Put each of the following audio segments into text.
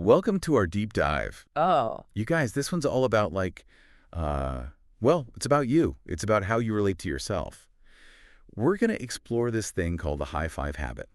Welcome to our deep dive. Oh, You guys, this one's all about well, it's about you. It's about how you relate to yourself. We're going to explore this thing called the high five habit.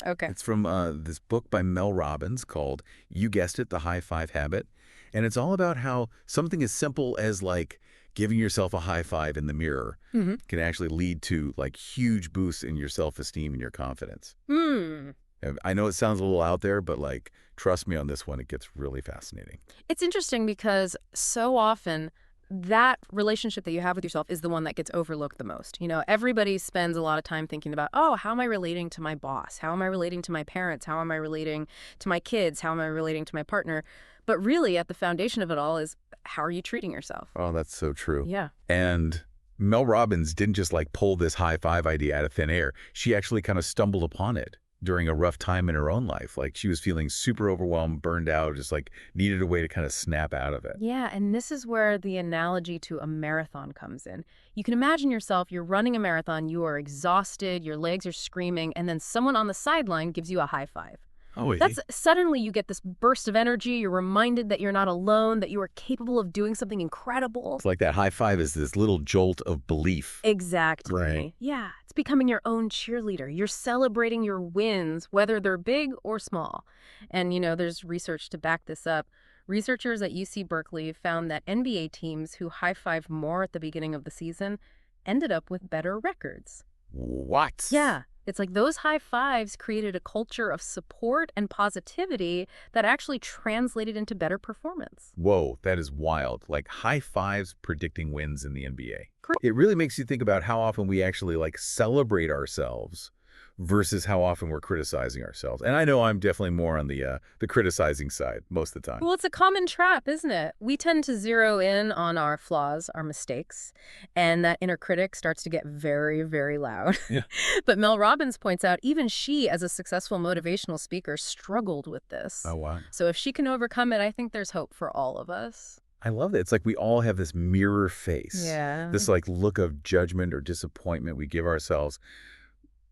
okay. It's from this book by Mel Robbins called, you guessed it, The High Five Habit. And it's all about how something as simple as like giving yourself a high five in the mirror Mm-hmm. can actually lead to like huge boosts in your self-esteem and your confidence. Hmm. And I know it sounds a little out there, but like, trust me on this one, it gets really fascinating. It's interesting because so often that relationship that you have with yourself is the one that gets overlooked the most. Everybody spends a lot of time thinking about, oh, how am I relating to my boss? How am I relating to my parents? How am I relating to my kids? How am I relating to my partner? But really, at the foundation of it all is, how are you treating yourself? Oh, that's so true. Yeah. And Mel Robbins didn't just like pull this high five idea out of thin air. She actually kind of stumbled upon it during a rough time in her own life. Like she was feeling super overwhelmed, burned out, just like needed a way to kind of snap out of it. Yeah, and this is where the analogy to a marathon comes in. You can imagine yourself, you're running a marathon, you are exhausted, your legs are screaming, and then someone on the sideline gives you a high five. Oh, That's suddenly you get this burst of energy, you're reminded that you're not alone, that you are capable of doing something incredible. it's like that high five is this little jolt of belief. Exactly. Right. Yeah, it's becoming your own cheerleader. You're celebrating your wins, whether they're big or small. And, there's research to back this up. Researchers at UC Berkeley found that NBA teams who high-five more at the beginning of the season ended up with better records. What? Yeah, it's like those high fives created a culture of support and positivity that actually translated into better performance. Whoa, that is wild. Like high fives predicting wins in the NBA. Correct. It really makes you think about how often we actually like celebrate ourselves versus how often we're criticizing ourselves. And I know I'm definitely more on the criticizing side most of the time. Well, it's a common trap, isn't it? We tend to zero in on our flaws, our mistakes, and that inner critic starts to get very, very loud. Yeah. But Mel Robbins points out even she, as a successful motivational speaker, struggled with this. Oh, wow. So if she can overcome it, I think there's hope for all of us. I love that. It's like we all have this mirror face. Yeah. This like look of judgment or disappointment we give ourselves.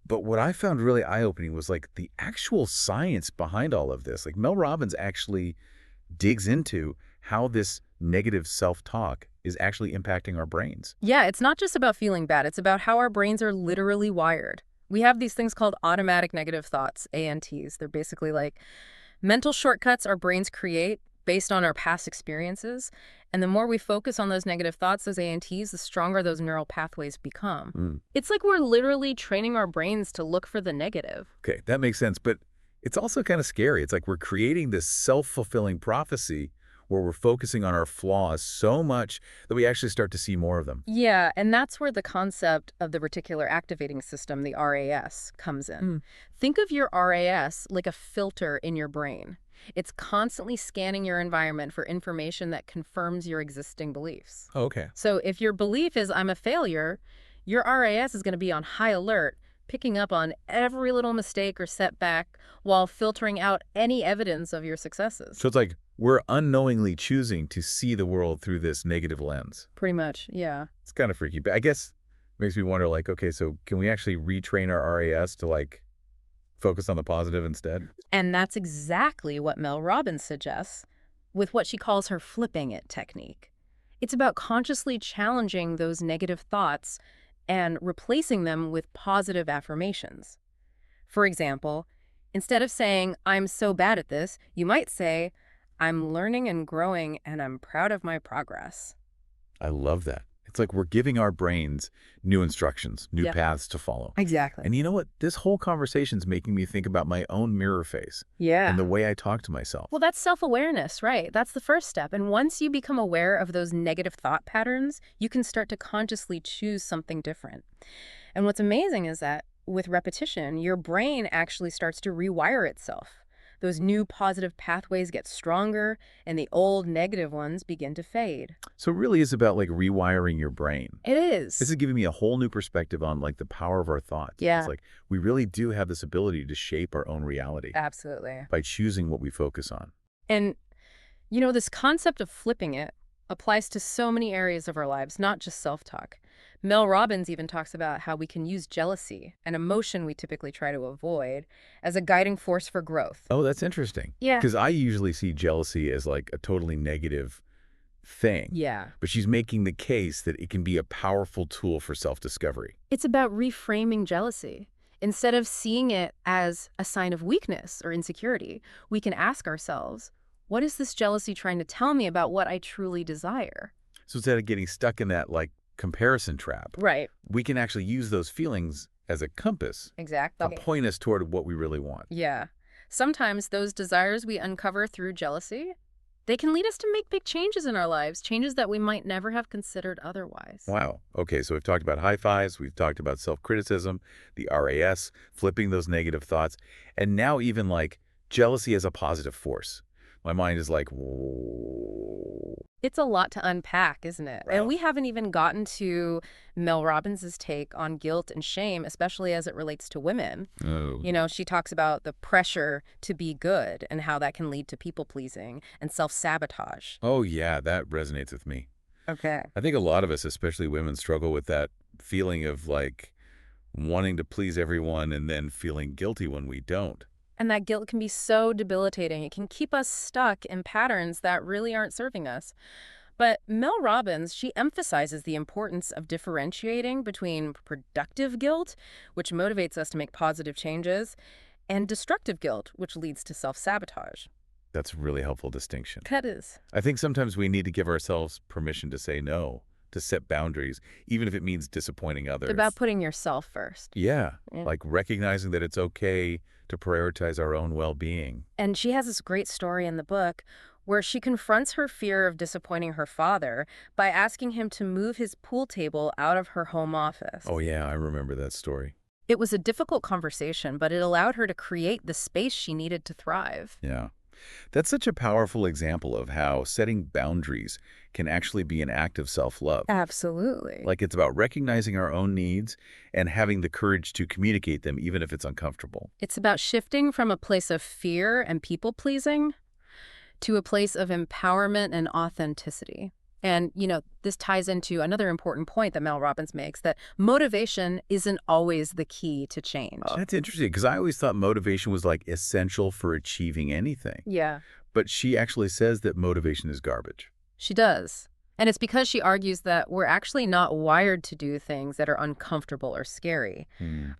But what I found really eye-opening was like the actual science behind all of this. Like Mel Robbins actually digs into how this negative self-talk is actually impacting our brains. Yeah, it's not just about feeling bad. It's about how our brains are literally wired. We have these things called automatic negative thoughts, ANTs. They're basically like mental shortcuts our brains create based on our past experiences. And the more we focus on those negative thoughts, those ANTs, the stronger those neural pathways become. It's like we're literally training our brains to look for the negative. Okay, that makes sense. But it's also kind of scary. It's like we're creating this self-fulfilling prophecy where we're focusing on our flaws so much that we actually start to see more of them. Yeah, and that's where the concept of the reticular activating system, the RAS, comes in. Think of your RAS like a filter in your brain. It's constantly scanning your environment for information that confirms your existing beliefs. Oh, okay. So if your belief is I'm a failure, your RAS is going to be on high alert, picking up on every little mistake or setback while filtering out any evidence of your successes. So it's like we're unknowingly choosing to see the world through this negative lens. Pretty much, yeah. It's kind of freaky. But I guess it makes me wonder, like, okay, so can we actually retrain our RAS to like focus on the positive instead? And that's exactly what Mel Robbins suggests with what she calls her flipping it technique. It's about consciously challenging those negative thoughts and replacing them with positive affirmations. For example, instead of saying, I'm so bad at this, you might say, I'm learning and growing and I'm proud of my progress. I love that. It's like we're giving our brains new instructions, new Yep. paths to follow. Exactly. And you know what? This whole conversation's making me think about my own mirror face Yeah. and the way I talk to myself. Well, that's self-awareness, right? That's the first step. And once you become aware of those negative thought patterns, you can start to consciously choose something different. And what's amazing is that with repetition, your brain actually starts to rewire itself. Those new positive pathways get stronger and the old negative ones begin to fade. So it really is about like rewiring your brain. It is. This is giving me a whole new perspective on like the power of our thoughts. Yeah. It's like we really do have this ability to shape our own reality Absolutely. by choosing what we focus on. And, this concept of flipping it applies to so many areas of our lives, not just self-talk. Mel Robbins even talks about how we can use jealousy, an emotion we typically try to avoid, as a guiding force for growth. Oh, that's interesting. Yeah. Because I usually see jealousy as like a totally negative thing. Yeah. But she's making the case that it can be a powerful tool for self-discovery. It's about reframing jealousy. Instead of seeing it as a sign of weakness or insecurity, we can ask ourselves, what is this jealousy trying to tell me about what I truly desire? So instead of getting stuck in that like comparison trap, Right. we can actually use those feelings as a compass to Exactly. point us toward what we really want. Yeah. Sometimes those desires we uncover through jealousy, they can lead us to make big changes in our lives, changes that we might never have considered otherwise. Wow. Okay, so we've talked about high fives, we've talked about self-criticism, the RAS, flipping those negative thoughts, and now even like jealousy as a positive force. My mind is like, whoa. It's a lot to unpack, isn't it? Wow. And we haven't even gotten to Mel Robbins' take on guilt and shame, especially as it relates to women. Oh, She talks about the pressure to be good and how that can lead to people-pleasing and self-sabotage. oh yeah, that resonates with me. Okay. I think a lot of us, especially women, struggle with that feeling of like wanting to please everyone and then feeling guilty when we don't. And that guilt can be so debilitating. It can keep us stuck in patterns that really aren't serving us. But Mel Robbins, she emphasizes the importance of differentiating between productive guilt, which motivates us to make positive changes, and destructive guilt, which leads to self-sabotage. That's a really helpful distinction. That is. I think sometimes we need to give ourselves permission to say no, to set boundaries, even if it means disappointing others. It's about putting yourself first. Yeah, Yeah. like recognizing that it's okay to prioritize our own well-being. And she has this great story in the book where she confronts her fear of disappointing her father by asking him to move his pool table out of her home office. Oh yeah, I remember that story. It was a difficult conversation, but it allowed her to create the space she needed to thrive. Yeah. That's such a powerful example of how setting boundaries can actually be an act of self-love. Absolutely. Like it's about recognizing our own needs and having the courage to communicate them even if it's uncomfortable. It's about shifting from a place of fear and people-pleasing to a place of empowerment and authenticity. And, this ties into another important point that Mel Robbins makes, that motivation isn't always the key to change. That's interesting because I always thought motivation was like essential for achieving anything. Yeah, But she actually says that motivation is garbage. she does. And it's because she argues that we're actually not wired to do things that are uncomfortable or scary.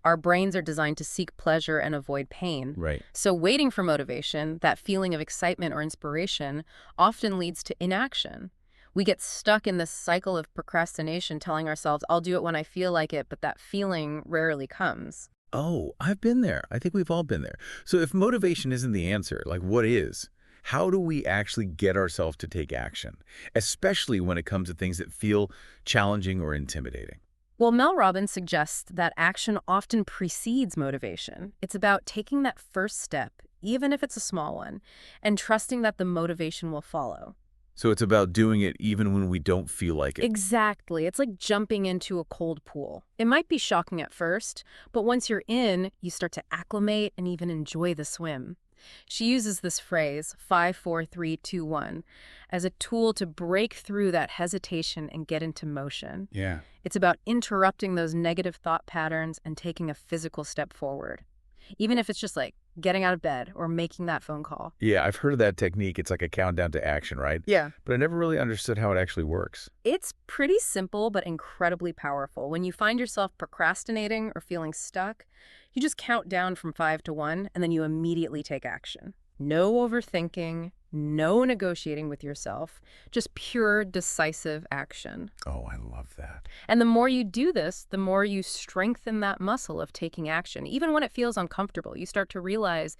Our brains are designed to seek pleasure and avoid pain. Right. So waiting for motivation, that feeling of excitement or inspiration, often leads to inaction. We get stuck in this cycle of procrastination, telling ourselves, I'll do it when I feel like it, but that feeling rarely comes. Oh, I've been there. I think we've all been there. So if motivation isn't the answer, like what is? How do we actually get ourselves to take action, especially when it comes to things that feel challenging or intimidating? Well, Mel Robbins suggests that action often precedes motivation. It's about taking that first step, even if it's a small one, and trusting that the motivation will follow. So it's about doing it even when we don't feel like it. Exactly. It's like jumping into a cold pool. It might be shocking at first, but once you're in, you start to acclimate and even enjoy the swim. She uses this phrase, 5, 4, 3, 2, 1, as a tool to break through that hesitation and get into motion. Yeah. It's about interrupting those negative thought patterns and taking a physical step forward. Even if it's just like getting out of bed or making that phone call. Yeah, I've heard of that technique. It's like a countdown to action, right? Yeah. But I never really understood how it actually works. It's pretty simple but incredibly powerful. When you find yourself procrastinating or feeling stuck, you just count down from 5 to 1 and then you immediately take action. No overthinking, no negotiating with yourself, just pure decisive action. Oh, I love that. And the more you do this, the more you strengthen that muscle of taking action. Even when it feels uncomfortable, you start to realize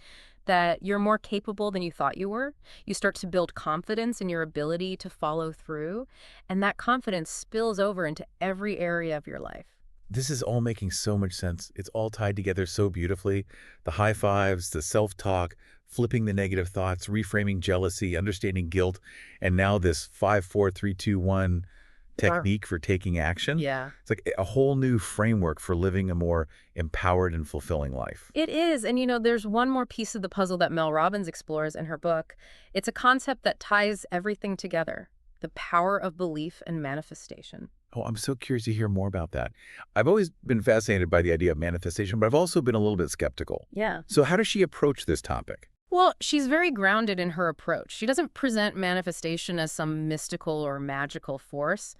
that you're more capable than you thought you were. You start to build confidence in your ability to follow through, and that confidence spills over into every area of your life. This is all making so much sense. It's all tied together so beautifully. The high fives, the self-talk, flipping the negative thoughts, reframing jealousy, understanding guilt, and now this 5, 4, 3, 2, 1 technique for taking action. Yeah. It's like a whole new framework for living a more empowered and fulfilling life. It is. And there's one more piece of the puzzle that Mel Robbins explores in her book. It's a concept that ties everything together, the power of belief and manifestation. Oh, I'm so curious to hear more about that. I've always been fascinated by the idea of manifestation, but I've also been a little bit skeptical. Yeah. So how does she approach this topic? Well, she's very grounded in her approach. She doesn't present manifestation as some mystical or magical force,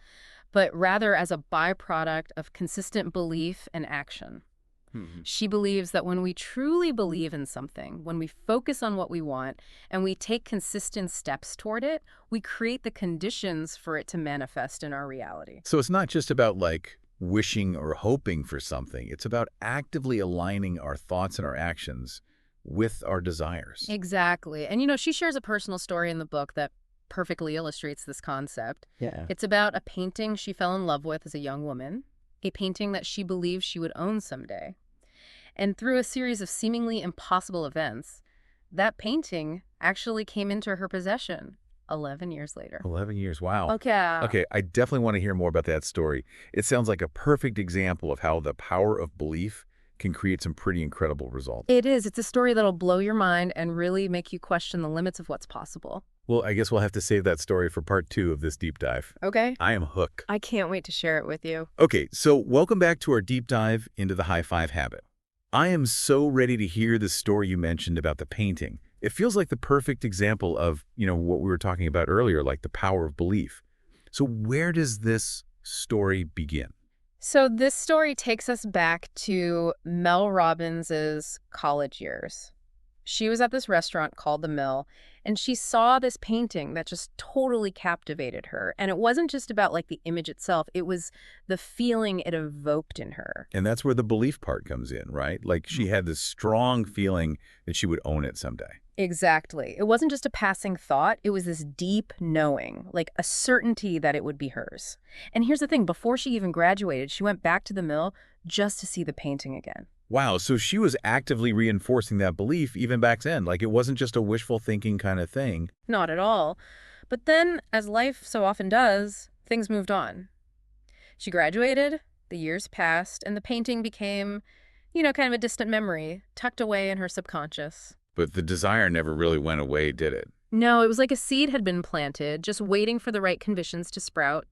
but rather as a byproduct of consistent belief and action. Hmm. She believes that when we truly believe in something, when we focus on what we want, and we take consistent steps toward it, we create the conditions for it to manifest in our reality. So it's not just about like wishing or hoping for something. It's about actively aligning our thoughts and our actions with our desires. Exactly. And she shares a personal story in the book that perfectly illustrates this concept. Yeah. It's about a painting she fell in love with as a young woman, a painting that she believed she would own someday. And through a series of seemingly impossible events, that painting actually came into her possession 11 years later. 11 years. Wow. Okay. Okay, I definitely want to hear more about that story. It sounds like a perfect example of how the power of belief can create some pretty incredible results. It is. It's a story that'll blow your mind and really make you question the limits of what's possible. Well, I guess we'll have to save that story for part 2 of this deep dive. Okay. I am hooked. I can't wait to share it with you. Okay, so welcome back to our deep dive into the high five habit. I am so ready to hear the story you mentioned about the painting. It feels like the perfect example of, what we were talking about earlier, like the power of belief. So where does this story begin? So this story takes us back to Mel Robbins's college years. She was at this restaurant called The Mill, and she saw this painting that just totally captivated her. And it wasn't just about like the image itself, it was the feeling it evoked in her. And that's where the belief part comes in, right? Like she had this strong feeling that she would own it someday. Exactly. It wasn't just a passing thought, it was this deep knowing, like a certainty that it would be hers. And here's the thing, before she even graduated, she went back to The Mill just to see the painting again. Wow, so she was actively reinforcing that belief even back then. Like it wasn't just a wishful thinking kind of thing. Not at all. But then, as life so often does, things moved on. She graduated, the years passed, and the painting became, kind of a distant memory, tucked away in her subconscious. But the desire never really went away, did it? No, it was like a seed had been planted, just waiting for the right conditions to sprout.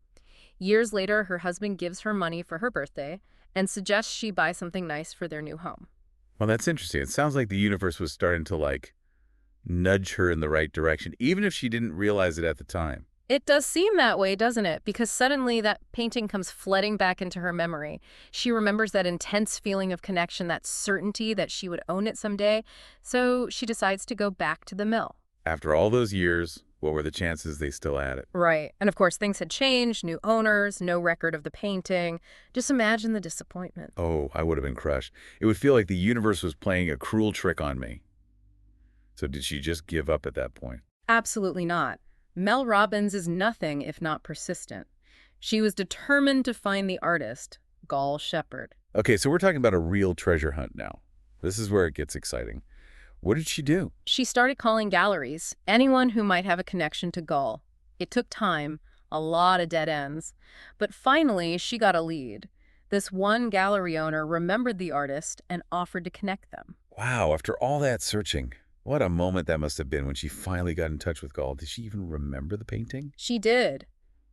Years later, her husband gives her money for her birthday and suggests she buy something nice for their new home. Well, that's interesting. It sounds like the universe was starting to like nudge her in the right direction, even if she didn't realize it at the time. It does seem that way, doesn't it? Because suddenly that painting comes flooding back into her memory. She remembers that intense feeling of connection, that certainty that she would own it someday. So she decides to go back to The Mill. After all those years, what were the chances they still had it? Right. And of course, things had changed, new owners, no record of the painting. Just imagine the disappointment. Oh, I would have been crushed. It would feel like the universe was playing a cruel trick on me. So did she just give up at that point? Absolutely not. Mel Robbins is nothing if not persistent. She was determined to find the artist, Gall Shepherd. Okay, so we're talking about a real treasure hunt now. This is where it gets exciting. What did she do? She started calling galleries, anyone who might have a connection to Gall. It took time, a lot of dead ends. But finally, she got a lead. This one gallery owner remembered the artist and offered to connect them. Wow, after all that searching, what a moment that must have been when she finally got in touch with Gall. Did she even remember the painting? She did.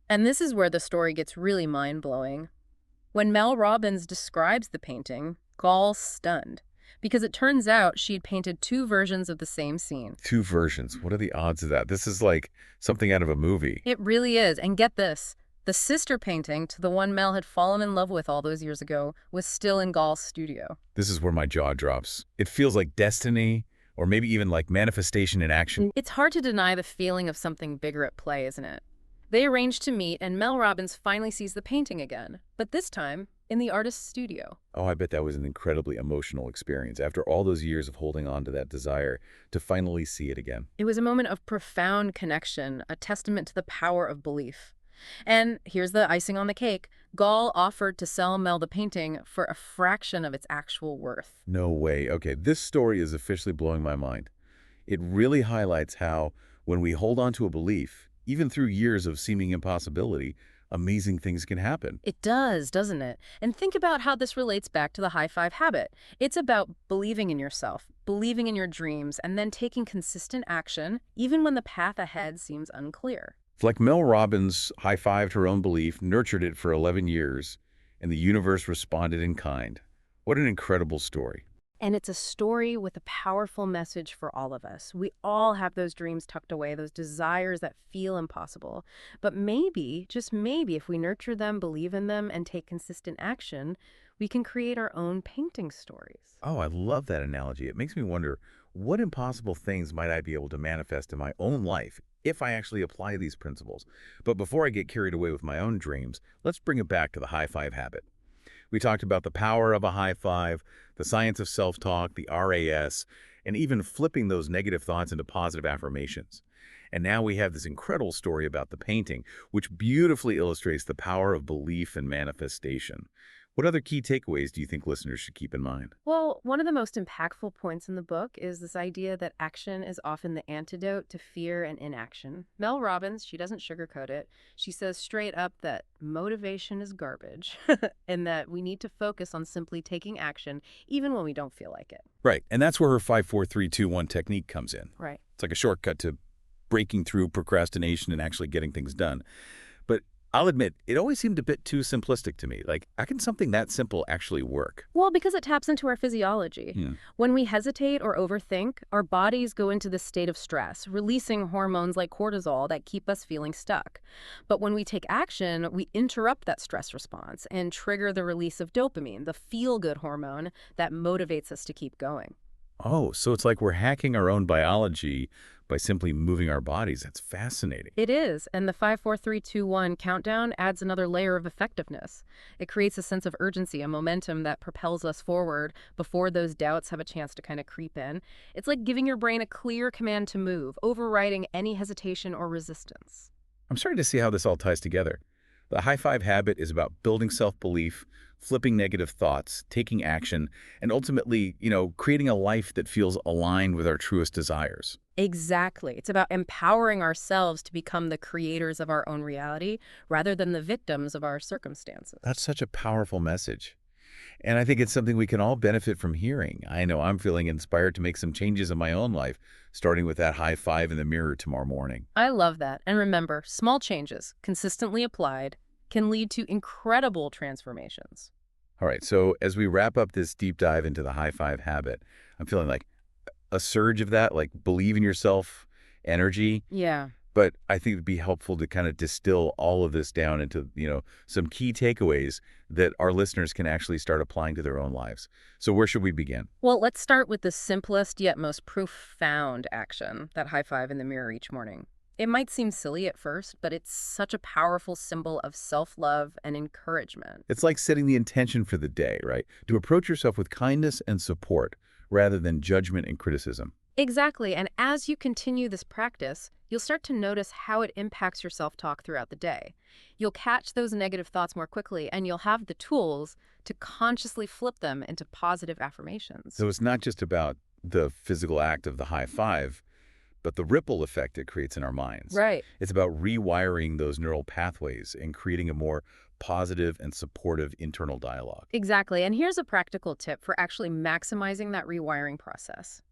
And this is where the story gets really mind-blowing. When Mel Robbins describes the painting, Gall's stunned. Because it turns out she'd painted 2 versions of the same scene. 2 versions. What are the odds of that? This is like something out of a movie. It really is. And get this. The sister painting to the one Mel had fallen in love with all those years ago was still in Gall's studio. This is where my jaw drops. It feels like destiny, or maybe even like manifestation in action. It's hard to deny the feeling of something bigger at play, isn't it? They arrange to meet, and Mel Robbins finally sees the painting again, but this time in the artist's studio. Oh, I bet that was an incredibly emotional experience after all those years of holding on to that desire to finally see it again. It was a moment of profound connection, a testament to the power of belief. And here's the icing on the cake. Gall offered to sell Mel the painting for a fraction of its actual worth. No way. Okay, this story is officially blowing my mind. It really highlights how, when we hold on to a belief, even through years of seeming impossibility, amazing things can happen. It does, doesn't it? And think about how this relates back to the high five habit. It's about believing in yourself, believing in your dreams, and then taking consistent action, even when the path ahead seems unclear. It's like Mel Robbins high-fived her own belief, nurtured it for 11 years, and the universe responded in kind. What an incredible story. And it's a story with a powerful message for all of us. We all have those dreams tucked away, those desires that feel impossible. But maybe, just maybe, if we nurture them, believe in them, and take consistent action, we can create our own painting stories. Oh, I love that analogy. It makes me wonder, what impossible things might I be able to manifest in my own life if I actually apply these principles? But before I get carried away with my own dreams, let's bring it back to the high five habit. We talked about the power of a high five, the science of self-talk, the RAS, and even flipping those negative thoughts into positive affirmations. And now we have this incredible story about the painting, which beautifully illustrates the power of belief and manifestation. What other key takeaways do you think listeners should keep in mind? Well, one of the most impactful points in the book is this idea that action is often the antidote to fear and inaction. Mel Robbins, she doesn't sugarcoat it. She says straight up that motivation is garbage and that we need to focus on simply taking action even when we don't feel like it. Right, and that's where her 5-4-3-2-1 technique comes in. Right. It's like a shortcut to breaking through procrastination and actually getting things done. But I'll admit, it always seemed a bit too simplistic to me. Like, how can something that simple actually work? Well, because it taps into our physiology. Yeah. When we hesitate or overthink, our bodies go into this state of stress, releasing hormones like cortisol that keep us feeling stuck. But when we take action, we interrupt that stress response and trigger the release of dopamine, the feel-good hormone that motivates us to keep going. Oh, so it's like we're hacking our own biology by simply moving our bodies. That's fascinating. It is, and the 5-4-3-2-1 countdown adds another layer of effectiveness. It creates a sense of urgency, a momentum that propels us forward before those doubts have a chance to kind of creep in. It's like giving your brain a clear command to move, overriding any hesitation or resistance. I'm starting to see how this all ties together. The high five habit is about building self-belief, flipping negative thoughts, taking action, and ultimately, creating a life that feels aligned with our truest desires. Exactly. It's about empowering ourselves to become the creators of our own reality rather than the victims of our circumstances. That's such a powerful message. And I think it's something we can all benefit from hearing. I know I'm feeling inspired to make some changes in my own life, starting with that high five in the mirror tomorrow morning. I love that. And remember, small changes, consistently applied, can lead to incredible transformations. All right, so as we wrap up this deep dive into the high five habit, I'm feeling like a surge of that, like believe in yourself energy. Yeah. But I think it'd be helpful to kind of distill all of this down into, some key takeaways that our listeners can actually start applying to their own lives. So where should we begin? Well, let's start with the simplest yet most profound action, that high five in the mirror each morning. It might seem silly at first, but it's such a powerful symbol of self-love and encouragement. It's like setting the intention for the day, right? To approach yourself with kindness and support rather than judgment and criticism. Exactly, and as you continue this practice, you'll start to notice how it impacts your self-talk throughout the day. You'll catch those negative thoughts more quickly, and you'll have the tools to consciously flip them into positive affirmations. So it's not just about the physical act of the high five, but the ripple effect it creates in our minds. Right. It's about rewiring those neural pathways and creating a more positive and supportive internal dialogue. Exactly, and here's a practical tip for actually maximizing that rewiring process.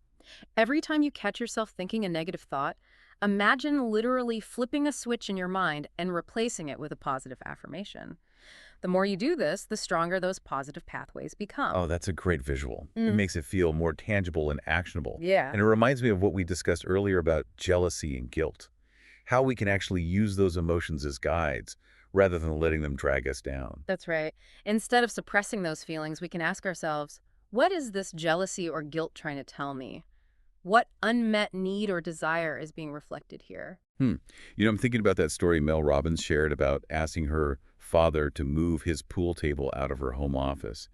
Every time you catch yourself thinking a negative thought, imagine literally flipping a switch in your mind and replacing it with a positive affirmation. The more you do this, the stronger those positive pathways become. Oh, that's a great visual. It makes it feel more tangible and actionable. Yeah. And it reminds me of what we discussed earlier about jealousy and guilt. How we can actually use those emotions as guides rather than letting them drag us down. That's right. Instead of suppressing those feelings, we can ask ourselves, what is this jealousy or guilt trying to tell me? What unmet need or desire is being reflected here? I'm thinking about that story Mel Robbins shared about asking her father to move his pool table out of her home office.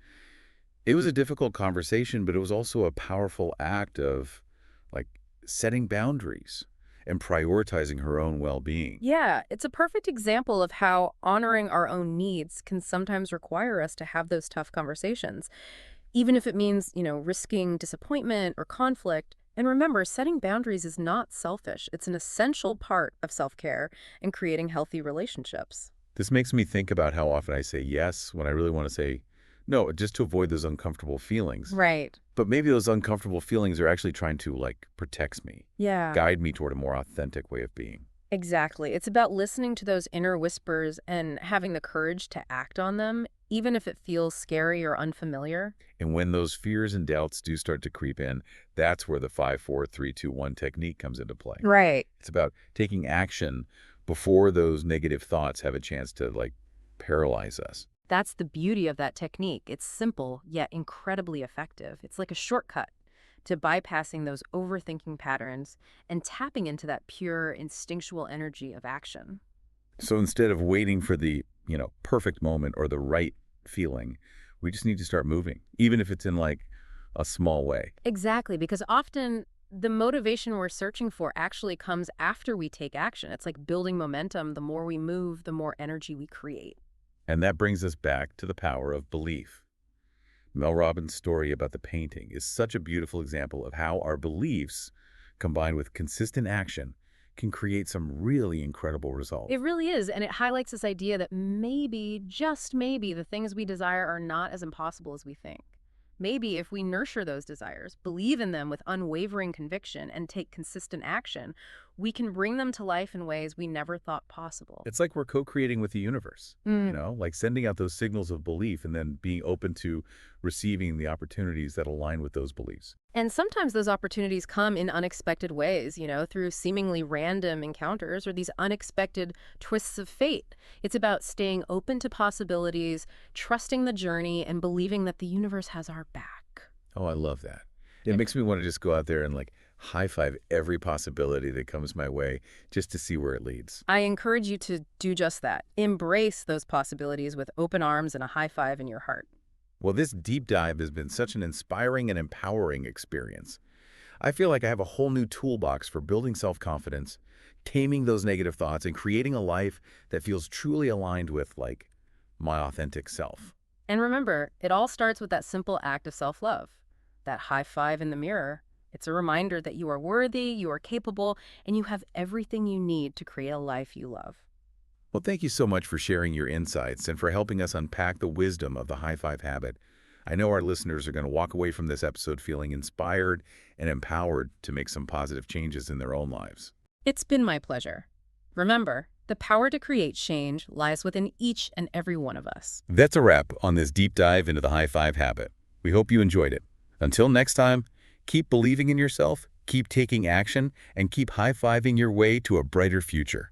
It was a difficult conversation, but it was also a powerful act of, like, setting boundaries and prioritizing her own well-being. Yeah, it's a perfect example of how honoring our own needs can sometimes require us to have those tough conversations, even if it means, risking disappointment or conflict. And remember, setting boundaries is not selfish. It's an essential part of self-care and creating healthy relationships. This makes me think about how often I say yes when I really want to say no, just to avoid those uncomfortable feelings. Right. But maybe those uncomfortable feelings are actually trying to, protect me, Yeah. guide me toward a more authentic way of being. Exactly. It's about listening to those inner whispers and having the courage to act on them, even if it feels scary or unfamiliar. And when those fears and doubts do start to creep in, that's where the 5, 4, 3, 2, 1 technique comes into play. Right. It's about taking action before those negative thoughts have a chance to, paralyze us. That's the beauty of that technique. It's simple, yet incredibly effective. It's like a shortcut to bypassing those overthinking patterns and tapping into that pure instinctual energy of action. So instead of waiting for the, perfect moment or the right feeling, we just need to start moving, even if it's in a small way. Exactly, because often the motivation we're searching for actually comes after we take action. It's like building momentum. The more we move, the more energy we create. And that brings us back to the power of belief. Mel Robbins' story about the painting is such a beautiful example of how our beliefs, combined with consistent action, can create some really incredible results. It really is, and it highlights this idea that maybe, just maybe, the things we desire are not as impossible as we think. Maybe if we nurture those desires, believe in them with unwavering conviction, and take consistent action, we can bring them to life in ways we never thought possible. It's like we're co-creating with the universe, Mm. like sending out those signals of belief and then being open to receiving the opportunities that align with those beliefs. And sometimes those opportunities come in unexpected ways, through seemingly random encounters or these unexpected twists of fate. It's about staying open to possibilities, trusting the journey, and believing that the universe has our back. Oh, I love that. It makes me want to just go out there and high five every possibility that comes my way just to see where it leads. I encourage you to do just that. Embrace those possibilities with open arms and a high five in your heart. Well, this deep dive has been such an inspiring and empowering experience. I feel like I have a whole new toolbox for building self-confidence, taming those negative thoughts, and creating a life that feels truly aligned with, my authentic self. And remember, it all starts with that simple act of self-love. That high five in the mirror. It's a reminder that you are worthy, you are capable, and you have everything you need to create a life you love. Well, thank you so much for sharing your insights and for helping us unpack the wisdom of the high five habit. I know our listeners are going to walk away from this episode feeling inspired and empowered to make some positive changes in their own lives. It's been my pleasure. Remember, the power to create change lies within each and every one of us. That's a wrap on this deep dive into the high five habit. We hope you enjoyed it. Until next time, keep believing in yourself, keep taking action, and keep high-fiving your way to a brighter future.